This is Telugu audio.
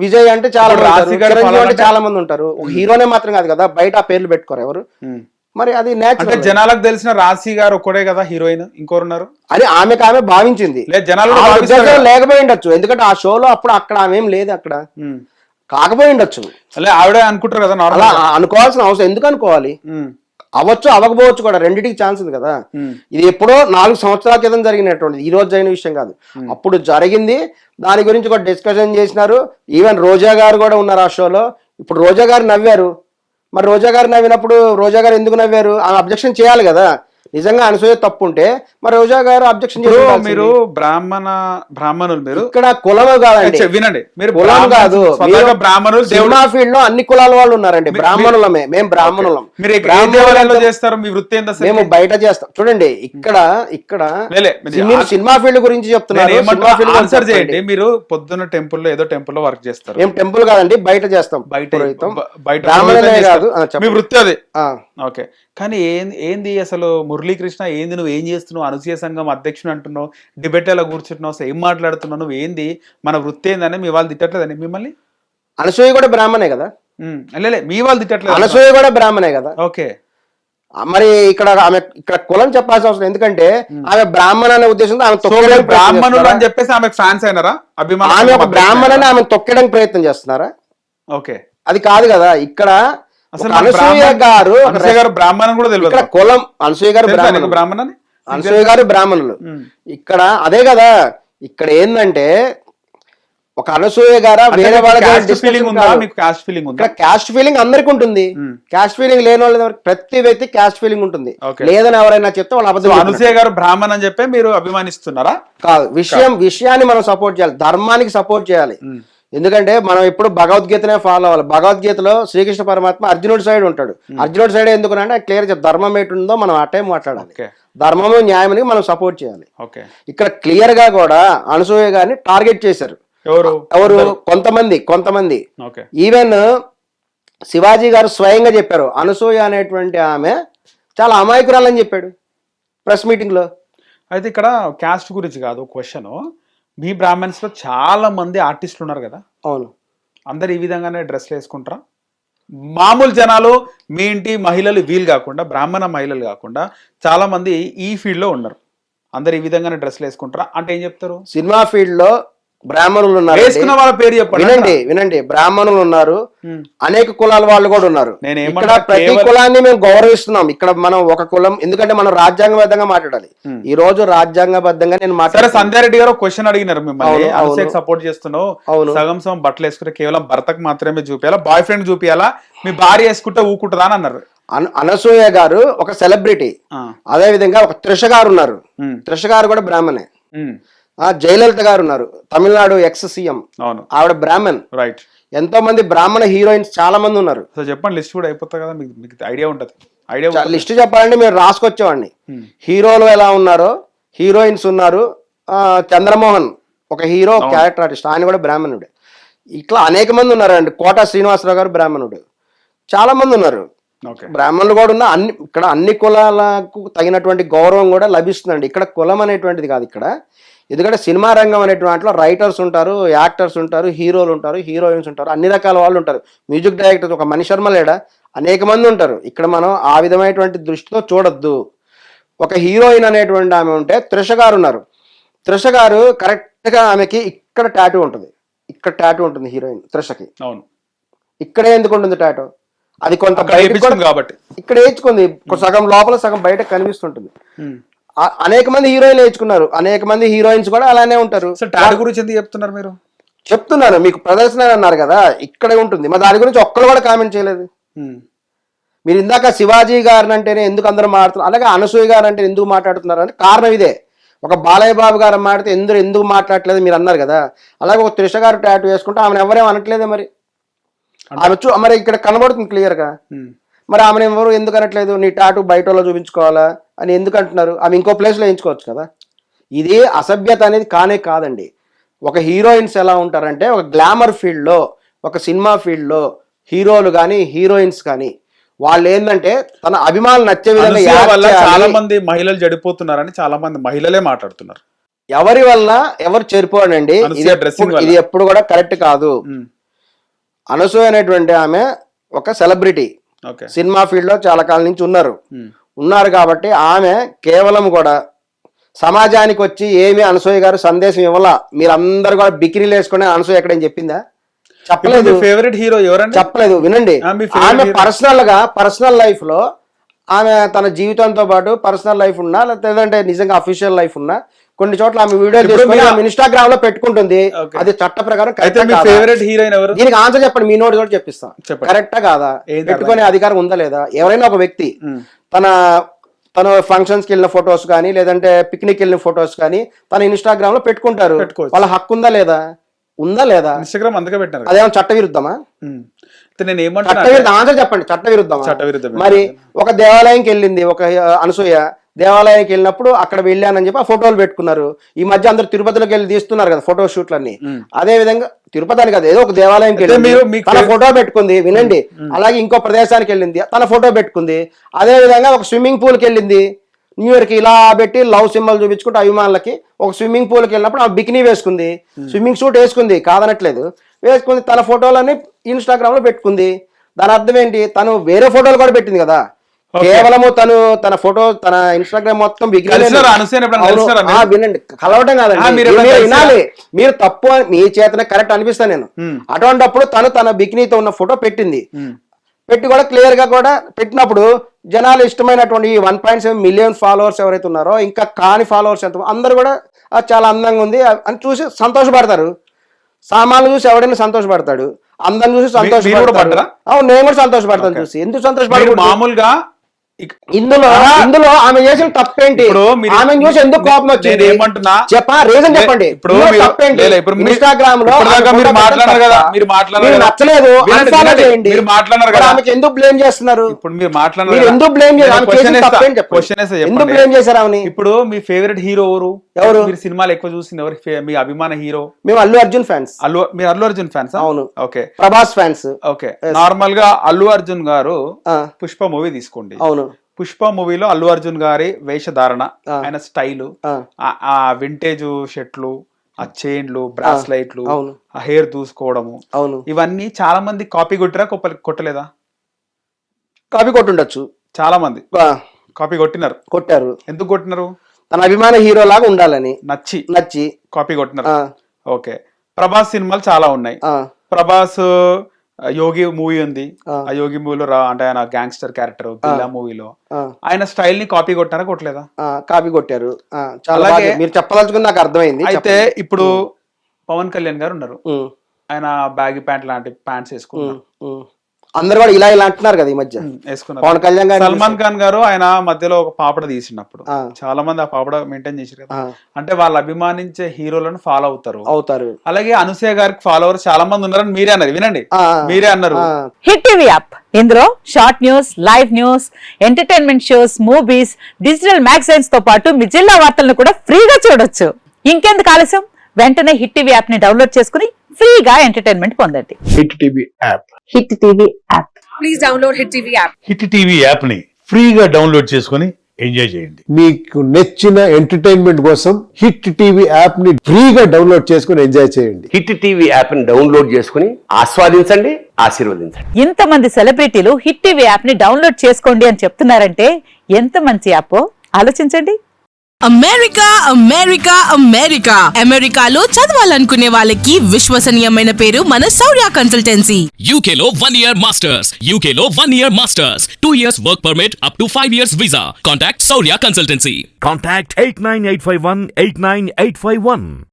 విజయ్ అంటే చాలా మంది రాశి ఉంటారు, గారు చిరంజీవి అంటే ఫలానా- చాలా మంది ఉంటారు. ఒక హీరోనే మాత్రం కాదు కదా, బయట ఆ పేర్లు పెట్టుకోరు ఎవరు. మరి అది అంటే నేచురల్ జనాలకు తెలిసిన రాశి గారు ఒక్కడే కదా హీరోయిన్, ఇంకోరు ఉన్నారు అని ఆమె భావించింది. లేదు జనాలు కూడా ఆ భావిస్తారు ఉద్దేశం కదా. లేకపోయి ఉండొచ్చు, ఎందుకంటే ఆ షోలో అప్పుడు అక్కడ ఆమె ఏం లేదు అక్కడ, ఉమ్. కాకపోయి ఉండొచ్చు. అలే ఆవిడే అనుకుంటారు కదా అలా నార్మల్. అనుకోవాల్సిన అవసరం ఎందుకు అనుకోవాలి, అవ్వచ్చు అవ్వకపోవచ్చు కూడా, రెండింటికి ఛాన్స్ ఉంది కదా. ఇది ఎప్పుడో 4 సంవత్సరాల క్రితం జరిగినటువంటిది, ఈ రోజు జరిగిన విషయం కాదు. అప్పుడు జరిగింది, దాని గురించి కూడా డిస్కషన్ చేసినారు. ఈవెన్ రోజా గారు కూడా ఉన్నారు ఆ షోలో. ఇప్పుడు రోజా గారు నవ్వారు, మరి రోజా గారు నవ్వినప్పుడు రోజా గారు ఎందుకు నవ్వారు, ఆమె అబ్జెక్షన్ చేయాలి కదా. నిజంగా అనసూయ తప్పు ఉంటే మరి రోజా గారు అబ్జెక్షన్ చేయాలి. మీరు బ్రాహ్మణులు మీరు ఇక్కడ కులము కాదండి, వినండి, మీరు కులం కాదు, స్వతహాగా బ్రాహ్మణులు. సినిమా ఫీల్డ్ లో అన్ని కులాల వాళ్ళు ఉన్నారండి, బ్రాహ్మణులమే, మేము బ్రాహ్మణులం. మీరు ఏ దేవాలయంలో చేస్తారు, మీ వృత్తి ఏంది అసలు? మేము బయట చేస్తాం. చూడండి ఇక్కడ మీరు సినిమా ఫీల్డ్ గురించి చెప్తున్నారు, సినిమా ఫీల్డ్ ఆన్సర్ చేయండి. మీరు పొద్దున్న టెంపుల్ లో ఏదో టెంపుల్ లో వర్క్ చేస్తారు. ఏం టెంపుల్ కాదండి, బయట చేస్తాం. బయట బ్రాహ్మణులే కాదు, మీ వృత్తి అది. ఓకే, కానీ ఏంది అసలు మురళీకృష్ణ, ఏంది నువ్వు ఏం చేస్తున్నావు, అనసూయ సంఘం అధ్యక్షుడు అంటున్నావు, డిబేట్ ఎలా కూర్చుంటున్నావు, అసలు ఏం మాట్లాడుతున్నావు, నువ్వు ఏంది, మన వృత్తి ఏందని మీ వాళ్ళు తిట్టట్లేదండి మిమ్మల్ని? అనసూయ కూడా బ్రాహ్మణే కదా. లే మీ వాళ్ళు తిట్టట్లేదు, అనసూయ కూడా బ్రాహ్మణే కదా. ఓకే, మరి ఇక్కడ కులం చెప్పాల్సిన అవసరం, ఎందుకంటే ఆమె బ్రాహ్మణ అనే ఉద్దేశంతో ఆమె బ్రాహ్మణులు అని చెప్పేసి ఆమె ఫ్యాన్స్ అయినారా, అభిమానం? ఆమె ఒక బ్రాహ్మణని ఆమె తొక్కడానికి ప్రయత్నం చేస్తున్నారా? ఓకే, అది కాదు కదా. ఇక్కడ అసలు అనసూయ గారు బ్రాహ్మణం కూడా తెలియదు. ఇక్కడ కులం అనసూయ గారు బ్రాహ్మణని, అనసూయ గారు బ్రాహ్మణులు. ఇక్కడ అదే కదా, ఇక్కడ ఏంటంటే ఒక అనసూయ గారా వేరే వాళ్ళ క్యాస్ట్ ఫీలింగ్ అందరికి ఉంటుంది. క్యాస్ట్ ఫీలింగ్ లేని వాళ్ళు ప్రతి వ్యక్తి క్యాస్ట్ ఫీలింగ్ ఉంటుంది. లేదని ఎవరైనా చెప్తే వాళ్ళు అబద్ధం. అనసూయ గారు బ్రాహ్మణ్ అని చెప్పి మీరు అభిమానిస్తున్నారా? కాదు, విషయాన్ని మనం సపోర్ట్ చేయాలి, ధర్మానికి సపోర్ట్ చేయాలి. ఎందుకంటే మనం ఇప్పుడు భగవద్గీతనే ఫాలో అవ్వాలి. భగవద్గీతలో శ్రీకృష్ణ పరమాత్మ అర్జునుడి సైడ్ ఉంటాడు. అర్జునుడి సైడ్ ఎందుకంటే క్లియర్ ధర్మం ఎటుందో మనం ఆ టైం మాట్లాడాలి, ధర్మము న్యాయానికి మనం సపోర్ట్ చేయాలి. ఇక్కడ క్లియర్ గా కూడా అనసూయ గారిని టార్గెట్ చేశారు. ఎవరు? కొంతమంది. ఈవెన్ శివాజీ గారు స్వయంగా చెప్పారు, అనసూయ అనేటువంటి ఆమె చాలా అమాయకురాలని చెప్పాడు ప్రెస్ మీటింగ్ లో. అయితే ఇక్కడ క్యాస్ట్ గురించి కాదు క్వశ్చన్, మీ బ్రాహ్మణ్స్ లో చాలా మంది ఆర్టిస్టులు ఉన్నారు కదా. అవును, అందరు ఈ విధంగానే డ్రెస్లు వేసుకుంటారా? మామూలు జనాలు, మీ ఇంటి మహిళలు వీలు కాకుండా, బ్రాహ్మణ మహిళలు కాకుండా చాలా మంది ఈ ఫీల్డ్ లో ఉన్నారు, అందరు ఈ విధంగానే డ్రెస్లు వేసుకుంటారా అంటే ఏం చెప్తారు? సినిమా ఫీల్డ్ లో బ్రాహ్మణులు ఉన్నారు, వేసుకున్న వాళ్ళ పేరు చెప్పండి. వినండి, బ్రాహ్మణులు ఉన్నారు, అనేక కులాల వాళ్ళు కూడా ఉన్నారు. ఇక్కడ ప్రతి కులాన్ని మేము గౌరవిస్తున్నాం. ఇక్కడ మనం ఒక కులం, ఎందుకంటే మనం రాజ్యాంగబద్ధంగా మాట్లాడాలి. ఈ రోజు రాజ్యాంగబద్ధంగా నేను మాట్లాడారు. సంధ్యారెడ్డి గారు క్వశ్చన్ అడిగినారు మిమ్మల్ని, అనసూయకు సపోర్ట్ చేస్తున్నావు, సగం బట్టలు వేసుకుంటే కేవలం భర్తకు మాత్రమే చూపించాలా, బాయ్ ఫ్రెండ్ చూపించాలా, మీ భార్య వేసుకుంటే ఊకుంటుందా అని అన్నారు. అనసూయ గారు ఒక సెలబ్రిటీ, అదే విధంగా ఒక త్రిష గారు ఉన్నారు, త్రిష గారు కూడా బ్రాహ్మణే. జయలలిత గారు ఉన్నారు, తమిళనాడు ఎక్స్ సీఎం, ఆవిడ బ్రాహ్మణ్. రైట్, ఎంతో మంది బ్రాహ్మణ హీరోయిన్స్ చాలా మంది ఉన్నారు. చెప్పండి, లిస్ట్ కూడా అయిపోతుంది కదా, మీకు ఐడియా ఉంటుంది. లిస్ట్ చెప్పాలంటే మీరు రాసుకొచ్చేవాడిని. హీరోలు ఎలా ఉన్నారో, హీరోయిన్స్ ఉన్నారు. చంద్రమోహన్ ఒక హీరో, క్యారెక్టర్ ఆర్టిస్ట్, ఆయన కూడా బ్రాహ్మణుడే. ఇట్లా అనేక మంది ఉన్నారండి. కోట శ్రీనివాసరావు గారు బ్రాహ్మణుడు, చాలా మంది ఉన్నారు. బ్రాహ్మణులు కూడా ఉన్న ఇక్కడ అన్ని కులాలకు తగినటువంటి గౌరవం కూడా లభిస్తుందండి. ఇక్కడ కులం అనేటువంటిది కాదు ఇక్కడ, ఎందుకంటే సినిమా రంగం అనేటువంటి రైటర్స్ ఉంటారు, యాక్టర్స్ ఉంటారు, హీరోలు ఉంటారు, హీరోయిన్స్ ఉంటారు, అన్ని రకాల వాళ్ళు ఉంటారు. మ్యూజిక్ డైరెక్టర్స్ ఒక మణిశర్మ లేడా, అనేక మంది ఉంటారు. ఇక్కడ మనం ఆ విధమైనటువంటి దృష్టితో చూడొద్దు. ఒక హీరోయిన్ అనేటువంటి ఆమె ఉంటే త్రిష గారు ఉన్నారు. త్రిష గారు కరెక్ట్ గా ఆమెకి ఇక్కడ టాటూ ఉంటుంది, ఇక్కడ టాటూ ఉంటుంది హీరోయిన్ త్రిషకి. అవును, ఇక్కడే ఎందుకు ఉంటుంది టాటూ? అది కొంత కాబట్టి ఇక్కడ వేయించుకుంది, సగం లోపల సగం బయట కనిపిస్తుంటుంది. అనేక మంది హీరోయిన్లు వేయించుకున్నారు, అనేక మంది హీరోయిన్స్ కూడా అలానే ఉంటారు. టాటూ గురించి ఎందుకు చెప్తున్నారు మీరు? చెప్తున్నాను, మీకు ప్రదర్శన అన్నారు కదా, ఇక్కడే ఉంటుంది. మరి దాని గురించి ఒక్కరు కూడా కామెంట్ చేయలేదు. మీరు ఇందాక శివాజీ గారిని అంటేనే ఎందుకు అందరూ మాట్లాడుతున్నారు, అలాగే అనసూయ గారు అంటే ఎందుకు మాట్లాడుతున్నారు అంటే కారణం ఇదే. ఒక బాలయ్య బాబు గారు మాట్లాడితే ఎందుకు మాట్లాడలేదు మీరు అన్నారు కదా, అలాగే ఒక త్రిష గారు టాటూ వేసుకుంటే ఆమెను ఎవరేం అనట్లేదే. మరి ఇక్కడ కనబడుతుంది క్లియర్ గా. మరి ఆమెను ఎవరు ఎందుకు అనట్లేదు, నీ టాటూ బయటలో చూపించుకోవాలా అని ఎందుకు అంటున్నారు? ఆమె ఇంకో ప్లేస్ లో వేయించుకోవచ్చు కదా. ఇది అసభ్యత అనేది కాదండి. ఒక హీరోయిన్స్ ఎలా ఉంటారంటే, ఒక గ్లామర్ ఫీల్డ్ లో, ఒక సినిమా ఫీల్డ్ లో హీరోలు కానీ హీరోయిన్స్ కానీ వాళ్ళు ఏంటంటే తన అభిమానులు నచ్చే విధంగా చాలా మంది మహిళలు చెడిపోతున్నారని చాలా మంది మహిళలే మాట్లాడుతున్నారు. ఎవరి వల్ల ఎవరు చెడిపోనండి, ఇది ఎప్పుడు కూడా కరెక్ట్ కాదు. అనసూయ అనేటువంటి ఆమె ఒక సెలబ్రిటీ, ఓకే. సినిమా ఫీల్డ్లో చాలా కాలం నుంచి ఉన్నారు కాబట్టి ఆమె కేవలం కూడా సమాజానికి వచ్చి ఏమి అనసూయ గారు సందేశం ఇవ్వాల, మీరందరూ కూడా బికినీలు వేసుకుని అనసూయ ఎక్కడేం చెప్పిందా? చెప్పలేదు. ఫేవరెట్ హీరో ఎవరండి? చెప్పలేదు. వినండి, ఆమె పర్సనల్ లైఫ్ లో ఆమె తన జీవితంతో పాటు పర్సనల్ లైఫ్ ఉన్నా లేదంటే నిజంగా అఫీషియల్ లైఫ్ ఉన్నా కొన్ని చోట్ల ఆమె వీడియోలు తీసుకొని ఆమె ఇన్స్టాగ్రామ్ లో పెట్టుకుంటుంది. అది చట్ట ప్రకారం ఫేవరెట్ హీరోయిన్ ఎవరు? దీనికి ఆన్సర్ చెప్పండి, మీ నోటి కూడా చెప్పిస్తాం. కరెక్టా కాదా? పెట్టుకునే అధికారం ఉందా లేదా? ఎవరైనా ఒక వ్యక్తి తన ఫంక్షన్స్ కి వెళ్ళిన ఫొటోస్ కానీ లేదంటే పిక్నిక్ వెళ్ళిన ఫొటోస్ కానీ తన ఇన్స్టాగ్రామ్ లో పెట్టుకుంటారు. వాళ్ళ హక్కు ఉందా లేదా? ఉందా లేదా? ఇన్స్టాగ్రామ్ అందుకే పెట్టారు. అదేమో చట్ట విరుద్ధమా? నేను ఏమంటా, ఆన్సర్ చెప్పండి. చట్ట విరుద్ధమా? మరి ఒక దేవాలయంకి వెళ్ళింది ఒక అనసూయ, దేవాలయానికి వెళ్ళినప్పుడు అక్కడ వెళ్ళానని చెప్పి ఆ ఫోటోలు పెట్టుకున్నారు. ఈ మధ్య అందరు తిరుపతిలోకి వెళ్ళి తీస్తున్నారు కదా ఫోటో షూట్లన్నీ. అదే విధంగా తిరుపతి అని కదా, ఏదో ఒక దేవాలయంకి వెళ్ళింది తన ఫోటో పెట్టుకుంది. వినండి, అలాగే ఇంకో ప్రదేశానికి వెళ్ళింది తన ఫోటో పెట్టుకుంది. అదే విధంగా ఒక స్విమ్మింగ్ పూల్కి వెళ్ళింది, న్యూ ఇయర్ కి ఇలా పెట్టి లవ్ సింబల్ చూపించుకుంటూ అభిమానులకి ఒక స్విమ్మింగ్ పూల్కి వెళ్ళినప్పుడు ఆమె బికినీ వేసుకుంది, స్విమ్మింగ్ సూట్ వేసుకుంది, కాదనట్లేదు, వేసుకుంది. తన ఫోటోలని ఇన్స్టాగ్రామ్ లో పెట్టుకుంది. దాని అర్థం ఏంటి? తను వేరే ఫోటోలు కూడా పెట్టింది కదా, కేవలము తన ఫోటో తన ఇన్స్టాగ్రామ్ మొత్తం వినండి, కలవటం కాదండి, వినాలి. మీరు తప్పు మీ చేతనే కరెక్ట్ అనిపిస్తా నేను. అటువంటిప్పుడు తన బికినీతో ఉన్న ఫోటో పెట్టి కూడా క్లియర్ గా కూడా పెట్టినప్పుడు జనాలు ఇష్టమైనటువంటి 1.7 మిలియన్ ఫాలోవర్స్ ఎవరైతే ఉన్నారో, ఇంకా కాని ఫాలోవర్స్ ఎంత అందరూ కూడా చాలా అందంగా ఉంది అని చూసి సంతోషపడతారు. సామాన్లు చూసి ఎవడైనా సంతోషపడతాడు, అందరిని చూసి సంతోషపడతాడు. అవును, నేను కూడా సంతోషపడతాను చూసి. ఎందుకు సంతోషపడతాడు? మామూలుగా ఇందులో ఆమె చేసిన తప్పేంటి? ఆమె చూసి ఎందుకు కోపం వచ్చింది రీజన్ చెప్పండి. తప్పేంటి? ఇన్స్టాగ్రామ్ లో నచ్చలేదు ఆమెకి ఎందుకు బ్లేమ్ చేస్తున్నారు? ఇప్పుడు మీరు మాట్లాడారు, ఎందుకు బ్లేమ్ ఎందుకు బ్లేమ్ చేశారు ఆమెని? ఇప్పుడు మీ ఫేవరెట్ హీరో ఎవరు? మీరు సినిమాలు ఎక్కువ చూసింది ఎవరు? మీ అభిమాన హీరో? మేము అల్లు అర్జున్ ఫ్యాన్స్. మీరు అల్లు అర్జున్ ఫ్యాన్స్? అవును. Okay. Prabhas fans. Okay. Normal గా అల్లు అర్జున్ గారు పుష్ప మూవీ తీసుకోండి. అవును. పుష్ప మూవీలో అల్లు అర్జున్ గారి వేషధారణ, ఆయన స్టైలు, ఆ వింటేజ్ షర్ట్లు, ఆ చైన్లు, బ్రాస్లైట్లు, ఆ హెయిర్ దూసుకోవడము, ఇవన్నీ చాలా మంది కాపీ కొట్టిరా కొట్టలేదా? కాపీ కొట్టుండొచ్చు. చాలా మంది కాపీ కొట్టారు. ఎందుకు కొట్టినారు? తన అభిమాన హీరో లాగా ఉండాలని నచ్చి కాపీ కొట్టినారు. ఓకే. ప్రభాస్ సినిమాలు చాలా ఉన్నాయి. ప్రభాస్ యోగి మూవీ ఉంది, ఆ యోగి మూవీలో అంటే ఆయన గ్యాంగ్స్టర్ క్యారెక్టర్ గిల్లా మూవీలో ఆయన స్టైల్ ని కాపీ కొట్టారా కొట్టలేదా? కాపీ కొట్టారు. మీరు చెప్పదలుచుకుని నాకు అర్థమైంది. అయితే ఇప్పుడు పవన్ కళ్యాణ్ గారు ఉన్నారు, ఆయన బ్యాగీ ప్యాంట్ లాంటి ప్యాంట్స్ వేసుకున్నారు. అందరు కూడా ఇలా అంటున్నారు కదా ఈ మధ్య వేసుకున్నారు. పవన్ కళ్యాణ్ గారు, సల్మాన్ ఖాన్ గారు ఆయన మధ్యలో ఒక పాపడ తీసినప్పుడు చాలా మంది ఆ పాపడ మెయింటైన్ చేశారు కదా, అంటే వాళ్ళు అభిమానించే హీరోలను ఫాలో అవుతారు. అలాగే అనసూయ గారికి ఫాలోవర్స్ చాలా మంది ఉన్నారని మీరే అన్నారు. వినండి, మీరే అన్నారు. హిట్ టీవీ యాప్, ఇందులో short news, live news, entertainment shows, movies, digital magazines తో పాటు మీ జిల్లా వార్తలను కూడా ఫ్రీగా చూడొచ్చు. ఇంకెందుకు ఆలస్యం? వెంటనే హిట్ టీవీ యాప్ ని డౌన్లోడ్ చేసుకుని ఫ్రీగా ఎంటర్టైన్మెంట్ పొందండి. Hit TV app. Hit TV app. Please download hit TV app. Hit TV app ని ఫ్రీగా డౌన్లోడ్ చేసుకుని ఎంజాయ్ చేయండి. మీకు నచ్చిన ఎంటర్టైన్మెంట్ కోసం హిట్ టీవీ యాప్ ని ఫ్రీగా డౌన్లోడ్ చేసుకుని ఎంజాయ్ చేయండి. హిట్ టీవీ యాప్ ని డౌన్లోడ్ చేసుకుని ఆస్వాదించండి, ఆశీర్వదించండి. ఇంతమంది సెలబ్రిటీలు హిట్ టీవీ యాప్ ని డౌన్లోడ్ చేసుకోండి అని చెప్తున్నారంటే ఎంత మంచి యాప్ ఆలోచించండి. అమెరికా అమెరికా అమెరికా అమెరికాలో చదవాలనుకునే వాళ్ళకి విశ్వసనీయమైన పేరు మన శౌర్య కన్సల్టెన్సీ. UK లో 1 year masters, UK లో 1 year masters, 2 years work permit up to 5 years visa. Contact Saurya Consultancy. Contact 89851 89851.